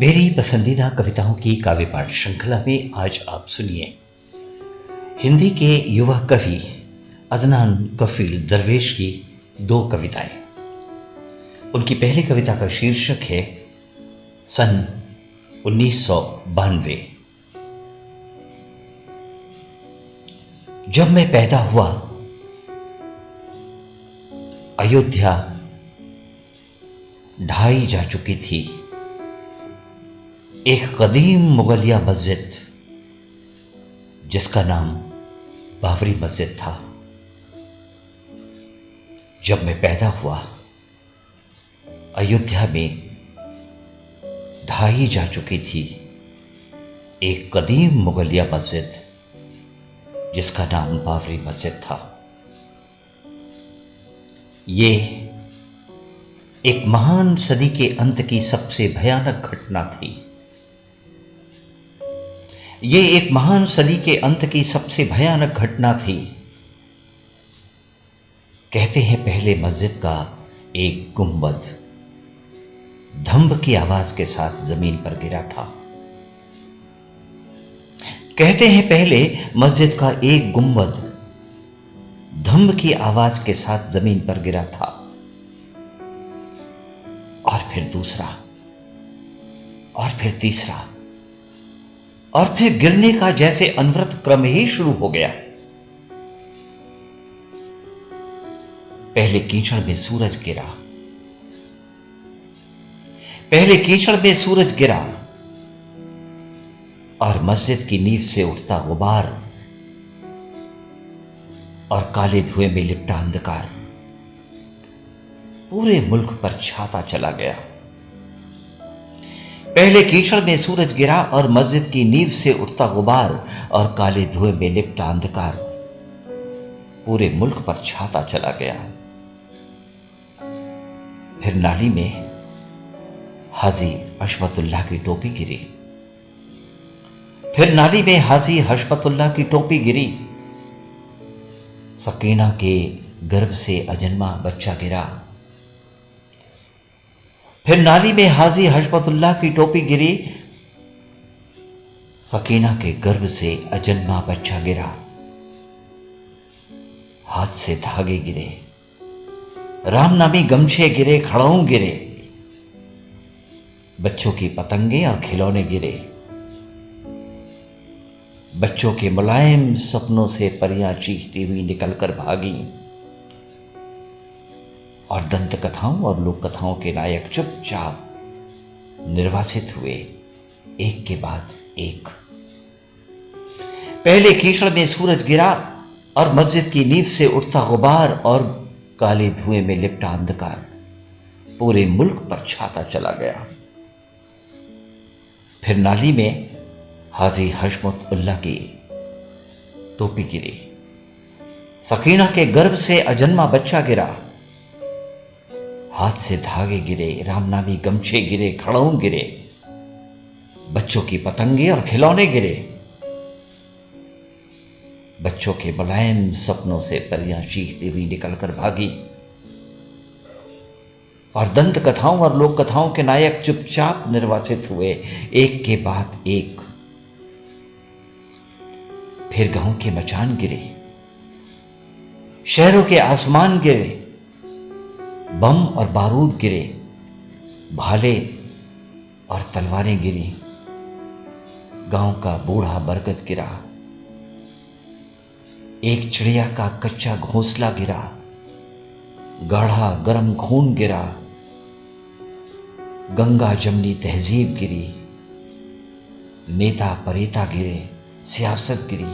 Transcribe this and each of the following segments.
मेरी पसंदीदा कविताओं की काव्य पाठ श्रृंखला में आज आप सुनिए हिंदी के युवा कवि अदनान कफील दरवेश की दो कविताएं। उनकी पहली कविता का शीर्षक है सन 1992। जब मैं पैदा हुआ अयोध्या ढाई जा चुकी थी। एक कदीम मुगलिया मस्जिद जिसका नाम बाबरी मस्जिद था। जब मैं पैदा हुआ अयोध्या में ढाई जा चुकी थी एक कदीम मुगलिया मस्जिद जिसका नाम बाबरी मस्जिद था। ये एक महान सदी के अंत की सबसे भयानक घटना थी। ये एक महान सदी के अंत की सबसे भयानक घटना थी। कहते हैं पहले मस्जिद का एक गुंबद धम्ब की आवाज के साथ जमीन पर गिरा था। कहते हैं पहले मस्जिद का एक गुंबद धम्ब की आवाज के साथ जमीन पर गिरा था और फिर दूसरा और फिर तीसरा और फिर गिरने का जैसे अनवरत क्रम ही शुरू हो गया। पहले कीचड़ में सूरज गिरा। पहले कीचड़ में सूरज गिरा और मस्जिद की नींव से उठता गुबार और काले धुएं में लिपटा अंधकार पूरे मुल्क पर छाता चला गया। पहले कीचड़ में सूरज गिरा और मस्जिद की नींव से उठता गुबार और काले धुएं में लिपटा अंधकार पूरे मुल्क पर छाता चला गया। फिर नाली में हाजी हशमतुल्लाह की टोपी गिरी। फिर नाली में हाजी हशमतुल्लाह की टोपी गिरी। सकीना के गर्भ से अजन्मा बच्चा गिरा। फिर नाली में हाजी हशमतुल्लाह की टोपी गिरी। सकीना के गर्भ से अजन्मा बच्चा गिरा। हाथ से धागे गिरे, रामनामी गमछे गिरे, खड़ाऊ गिरे, बच्चों की पतंगे और खिलौने गिरे। बच्चों के मुलायम सपनों से परियां चीखती हुई निकलकर भागी और दंत कथाओं और लोक कथाओं के नायक चुपचाप निर्वासित हुए एक के बाद एक। पहले कीचड़ में सूरज गिरा और मस्जिद की नींव से उठता गुबार और काले धुएं में लिपटा अंधकार पूरे मुल्क पर छाता चला गया। फिर नाली में हाजी हशमतुल्लाह की टोपी गिरी। सकीना के गर्भ से अजन्मा बच्चा गिरा। हाथ से धागे गिरे, रामनामी गमछे गिरे, खड़ाऊ गिरे, बच्चों की पतंगे और खिलौने गिरे। बच्चों के मुलायम सपनों से परियां चीखती हुई निकलकर भागी और दंत कथाओं और लोक कथाओं के नायक चुपचाप निर्वासित हुए एक के बाद एक। फिर गांव के मचान गिरे, शहरों के आसमान गिरे, बम और बारूद गिरे, भाले और तलवारें गिरी। गांव का बूढ़ा बरगद गिरा। एक चिड़िया का कच्चा घोंसला गिरा। गाढ़ा गर्म खून गिरा। गंगा जमनी तहजीब गिरी। नेता परेता गिरे, सियासत गिरी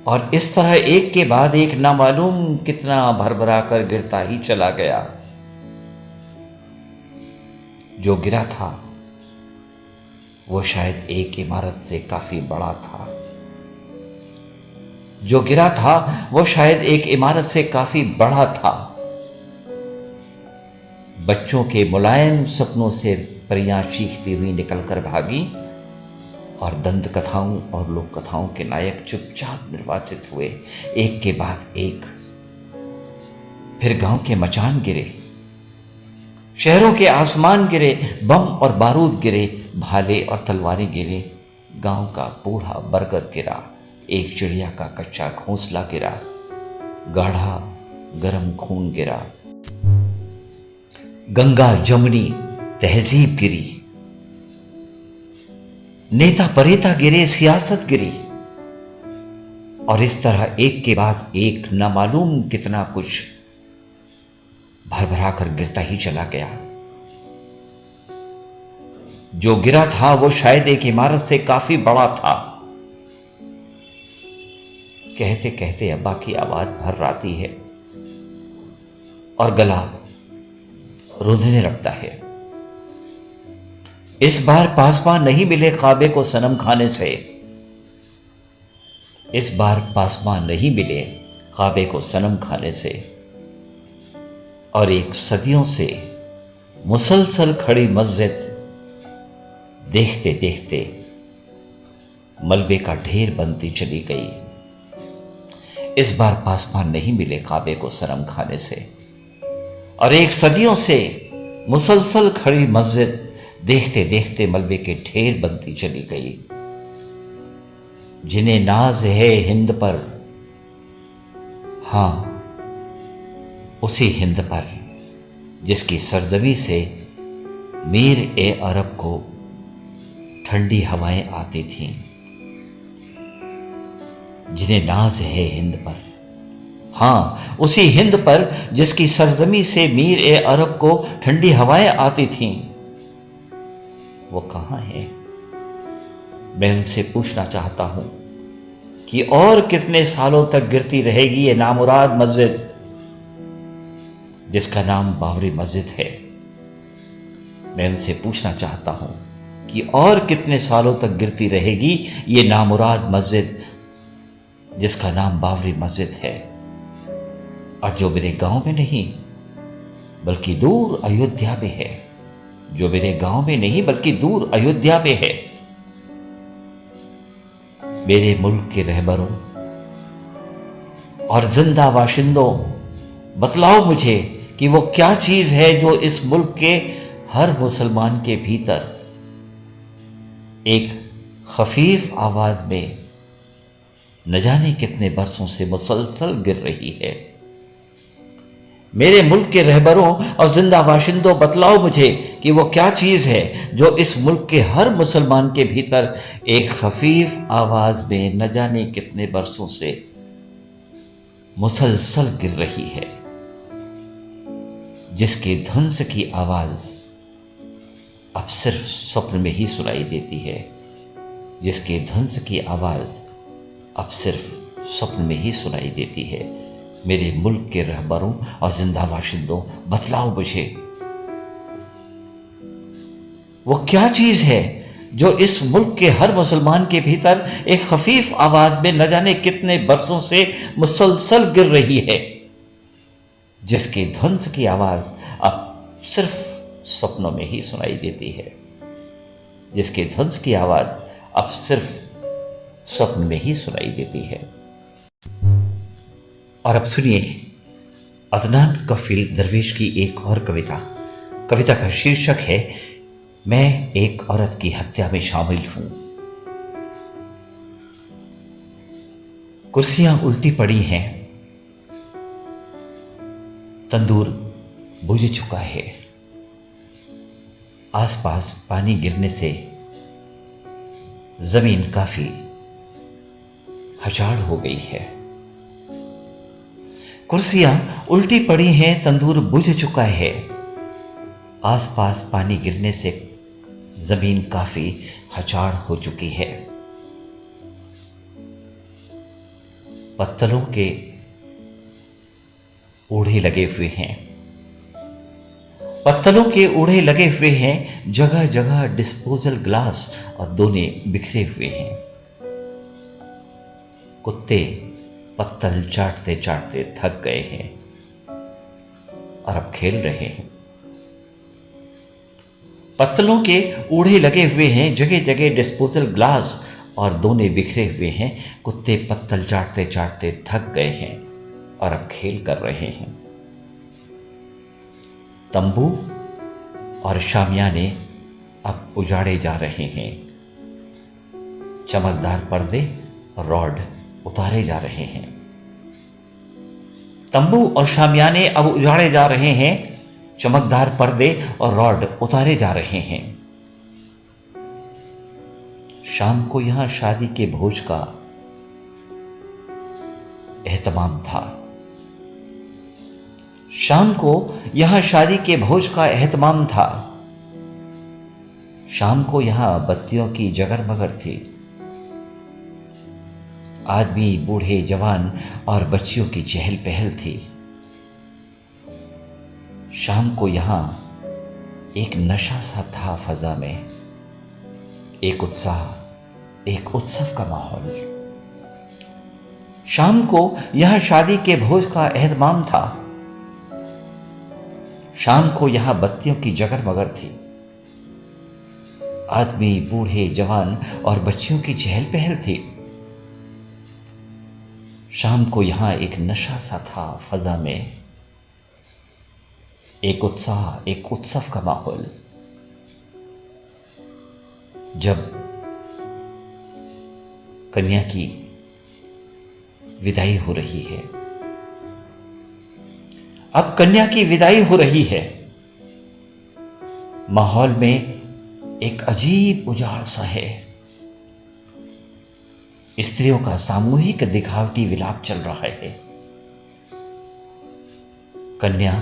और इस तरह एक के बाद एक नामालूम कितना भरभरा कर गिरता ही चला गया। जो गिरा था वो शायद एक इमारत से काफी बड़ा था। जो गिरा था वो शायद एक इमारत से काफी बड़ा था। बच्चों के मुलायम सपनों से परियां चीखती हुई निकलकर भागी और दंत कथाओं और लोक कथाओं के नायक चुपचाप निर्वासित हुए एक के बाद एक। फिर गांव के मचान गिरे, शहरों के आसमान गिरे, बम और बारूद गिरे, भाले और तलवारें गिरे, गांव का बूढ़ा बरगद गिरा, एक चिड़िया का कच्चा घोंसला गिरा, गाढ़ा गरम खून गिरा, गंगा जमुनी तहजीब गिरी, नेता परेता गिरे, सियासत गिरी, और इस तरह एक के बाद एक न मालूम कितना कुछ भरभरा कर गिरता ही चला गया। जो गिरा था वो शायद एक इमारत से काफी बड़ा था। कहते कहते अब्बा की आवाज भर आती है और गला रुंधने लगता है। इस बार पासबान नहीं मिले काबे को सनम खाने से। इस बार पासबान नहीं मिले काबे को सनम खाने से। और एक सदियों से मुसलसल खड़ी मस्जिद देखते देखते मलबे का ढेर बनती चली गई। इस बार पासबान नहीं मिले काबे को सनम खाने से। और एक सदियों से मुसलसल खड़ी मस्जिद देखते देखते मलबे के ढेर बनती चली गई। जिन्हें नाज है हिंद पर, हां उसी हिंद पर जिसकी सरजमी से मीर ए अरब को ठंडी हवाएं आती थीं। जिन्हें नाज है हिंद पर, हां उसी हिंद पर जिसकी सरजमी से मीर ए अरब को ठंडी हवाएं आती थीं। वो कहां है? मैं उनसे पूछना चाहता हूं कि और कितने सालों तक गिरती रहेगी ये नामुराद मस्जिद जिसका नाम बाबरी मस्जिद है। मैं उनसे पूछना चाहता हूं कि और कितने सालों तक गिरती रहेगी ये नामुराद मस्जिद जिसका नाम बाबरी मस्जिद है, और जो मेरे गांव में नहीं बल्कि दूर अयोध्या में है। जो मेरे गांव में नहीं बल्कि दूर अयोध्या में है। मेरे मुल्क के रहबरों और जिंदा बाशिंदों, बतलाओ मुझे कि वो क्या चीज है जो इस मुल्क के हर मुसलमान के भीतर एक खफीफ आवाज में न जाने कितने बरसों से मुसलसल गिर रही है। मेरे मुल्क के रहबरों और जिंदा बाशिंदों, बतलाओ मुझे कि वो क्या चीज है जो इस मुल्क के हर मुसलमान के भीतर एक खफीफ आवाज में न जाने कितने बरसों से मुसलसल गिर रही है, जिसके धुंस की आवाज अब सिर्फ स्वप्न में ही सुनाई देती है। जिसके धुंस की आवाज अब सिर्फ स्वप्न में ही सुनाई देती है। मेरे मुल्क के रहबरों और जिंदा बाशिंदों, बतलाओ मुझे वो क्या चीज है जो इस मुल्क के हर मुसलमान के भीतर एक खफीफ आवाज में न जाने कितने बरसों से मुसलसल गिर रही है, जिसके ध्वंस की आवाज अब सिर्फ सपनों में ही सुनाई देती है। जिसके ध्वंस की आवाज अब सिर्फ स्वप्न में ही सुनाई देती है। और अब सुनिए अदनान कफील दरवेश की एक और कविता। कविता का शीर्षक है मैं एक औरत की हत्या में शामिल हूं। कुर्सियां उल्टी पड़ी हैं, तंदूर बुझ चुका है, आसपास पानी गिरने से जमीन काफी हजाड़ हो गई है। कुर्सियां उल्टी पड़ी हैं, तंदूर बुझ चुका है, आसपास पानी गिरने से जमीन काफी हजाड़ हो चुकी है। पत्तलों के ऊढ़े लगे हुए हैं, पत्तलों के ऊढ़े लगे हुए हैं, जगह जगह डिस्पोजल ग्लास और दोने बिखरे हुए हैं। कुत्ते पत्तल चाटते चाटते थक गए हैं और अब खेल रहे हैं। पत्तलों के ऊढ़े लगे हुए हैं, जगह जगह डिस्पोजल ग्लास और दोने बिखरे हुए हैं। कुत्ते पत्तल चाटते चाटते थक गए हैं और अब खेल कर रहे हैं। तंबू और शामियाने अब उजाड़े जा रहे हैं। चमकदार पर्दे, रॉड उतारे जा रहे हैं। तंबू और शामियाने अब उजाड़े जा रहे हैं। चमकदार पर्दे और रॉड उतारे जा रहे हैं। शाम को यहां शादी के भोज का एहतमाम था। शाम को यहां शादी के भोज का एहतमाम था। शाम को यहां बत्तियों की जगरमगर थी। आदमी, बूढ़े, जवान और बच्चियों की चहल पहल थी। शाम को यहां एक नशा सा था फजा में, एक उत्साह, एक उत्सव का माहौल। शाम को यहां शादी के भोज का एहतमाम था। शाम को यहां बत्तियों की जगरमगर थी। आदमी, बूढ़े, जवान और बच्चियों की चहल पहल थी। शाम को यहां एक नशा सा था फजा में, एक उत्साह, एक उत्सव का माहौल। जब कन्या की विदाई हो रही है, अब कन्या की विदाई हो रही है, माहौल में एक अजीब उजाड़ सा है। स्त्रियों का सामूहिक दिखावटी विलाप चल रहा है। कन्या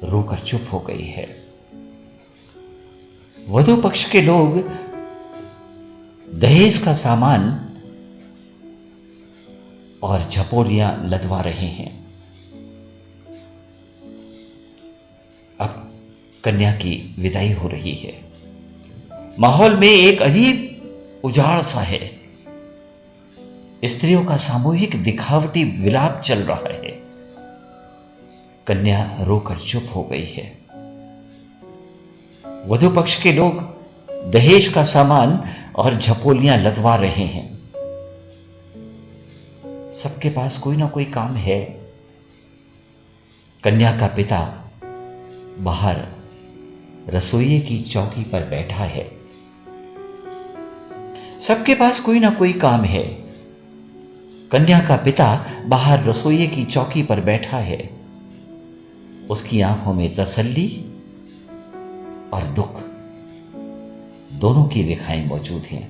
रोकर चुप हो गई है। वधू पक्ष के लोग दहेज का सामान और झपोलियां लदवा रहे हैं। अब कन्या की विदाई हो रही है। माहौल में एक अजीब उजाड़ सा है। स्त्रियों का सामूहिक दिखावटी विलाप चल रहा है। कन्या रोकर चुप हो गई है। वधू पक्ष के लोग दहेज का सामान और झपोलियां लदवा रहे हैं। सबके पास कोई ना कोई काम है। कन्या का पिता बाहर रसोइये की चौकी पर बैठा है। सबके पास कोई ना कोई काम है। कन्या का पिता बाहर रसोइये की चौकी पर बैठा है। उसकी आंखों में तसल्ली और दुख दोनों की रेखाएं मौजूद हैं।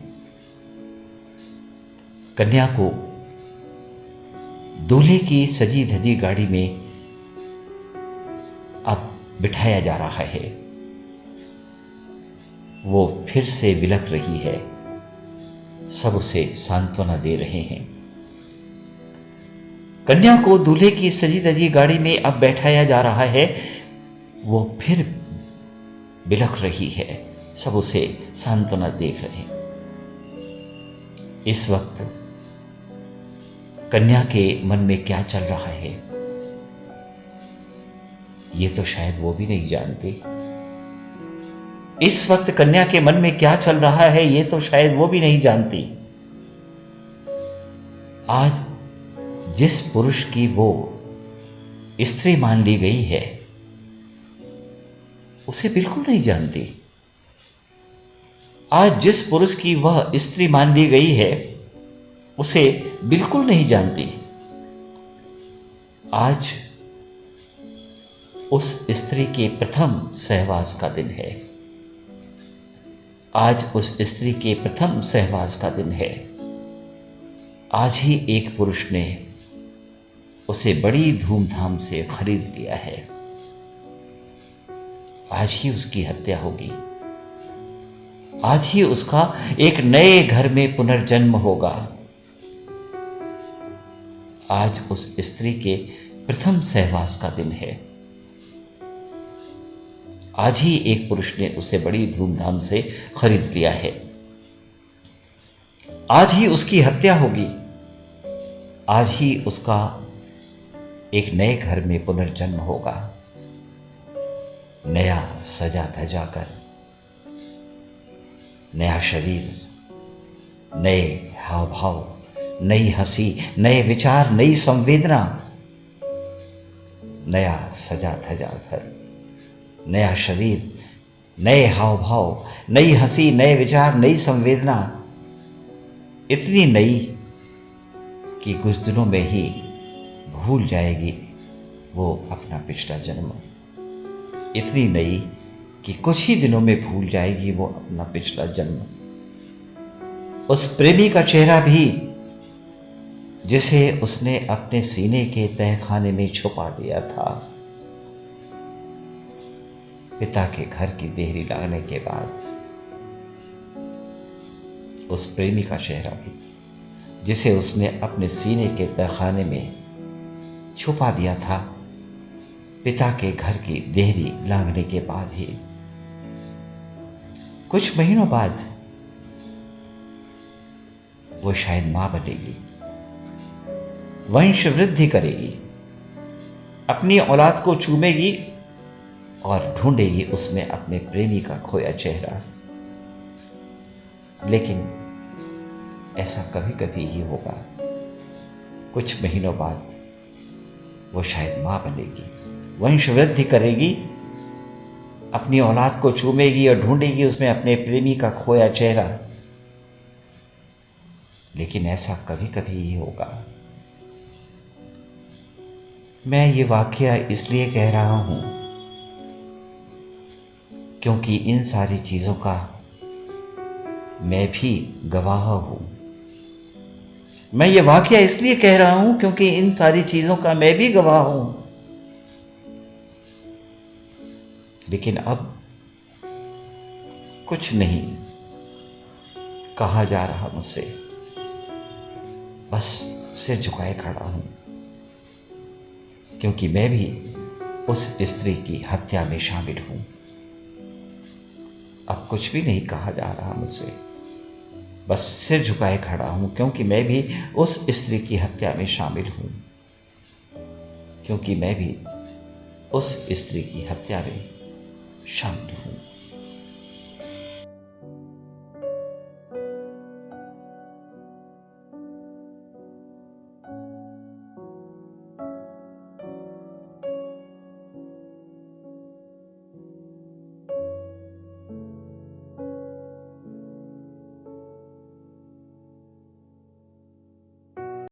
कन्या को दूल्हे की सजी धजी गाड़ी में अब बिठाया जा रहा है। वो फिर से बिलख रही है। सब उसे सांत्वना दे रहे हैं। कन्या को दूल्हे की सजी धजी गाड़ी में अब बैठाया जा रहा है। वो फिर बिलख रही है। सब उसे सांत्वना देख रहे हैं। इस वक्त कन्या के मन में क्या चल रहा है, ये तो शायद वो भी नहीं जानती। इस वक्त कन्या के मन में क्या चल रहा है, ये तो शायद वो भी नहीं जानती। आज जिस पुरुष की वो स्त्री मान ली गई है, उसे बिल्कुल नहीं जानती। आज जिस पुरुष की वह स्त्री मान ली गई है, उसे बिल्कुल नहीं जानती। आज उस स्त्री के प्रथम सहवास का दिन है। आज उस स्त्री के प्रथम सहवास का दिन है। आज ही एक पुरुष ने उसे बड़ी धूमधाम से खरीद लिया है। आज ही उसकी हत्या होगी। आज ही उसका एक नए घर में पुनर्जन्म होगा। आज उस स्त्री के प्रथम सहवास का दिन है। आज ही एक पुरुष ने उसे बड़ी धूमधाम से खरीद लिया है। आज ही उसकी हत्या होगी। आज ही उसका एक नए घर में पुनर्जन्म होगा। नया सजा धजा कर, नया शरीर, नए हाव भाव, नई हंसी, नए विचार, नई संवेदना, नया सजा धजा कर नया शरीर, नए हाव भाव, नई हंसी, नए विचार, नई संवेदना, इतनी नई कि कुछ दिनों में ही भूल जाएगी वो अपना पिछला जन्म। इतनी नई कि कुछ ही दिनों में भूल जाएगी वो अपना पिछला जन्म। उस प्रेमी का चेहरा भी जिसे उसने अपने सीने के तहखाने में छुपा दिया था। पिता के घर की देहरी लगने के बाद उस प्रेमी का चेहरा भी जिसे उसने अपने सीने के तहखाने में छुपा दिया था, पिता के घर की देहरी लांघने के बाद ही कुछ महीनों बाद वो शायद मां बनेगी, वंश वृद्धि करेगी, अपनी औलाद को चूमेगी और ढूंढेगी उसमें अपने प्रेमी का खोया चेहरा। लेकिन ऐसा कभी कभी ही होगा। कुछ महीनों बाद वो शायद मां बनेगी, वंश वृद्धि करेगी, अपनी औलाद को चूमेगी और ढूंढेगी उसमें अपने प्रेमी का खोया चेहरा। लेकिन ऐसा कभी कभी ही होगा। मैं ये वाकया इसलिए कह रहा हूं क्योंकि इन सारी चीजों का मैं भी गवाह हूं। मैं ये वाकया इसलिए कह रहा हूं क्योंकि इन सारी चीजों का मैं भी गवाह हूं। लेकिन अब कुछ नहीं कहा जा रहा मुझसे, बस सिर झुकाए खड़ा हूं क्योंकि मैं भी उस स्त्री की हत्या में शामिल हूं। अब कुछ भी नहीं कहा जा रहा मुझसे, बस सिर झुकाए खड़ा हूं क्योंकि मैं भी उस स्त्री की हत्या में शामिल हूं, क्योंकि मैं भी उस स्त्री की हत्या में शामिल हूं।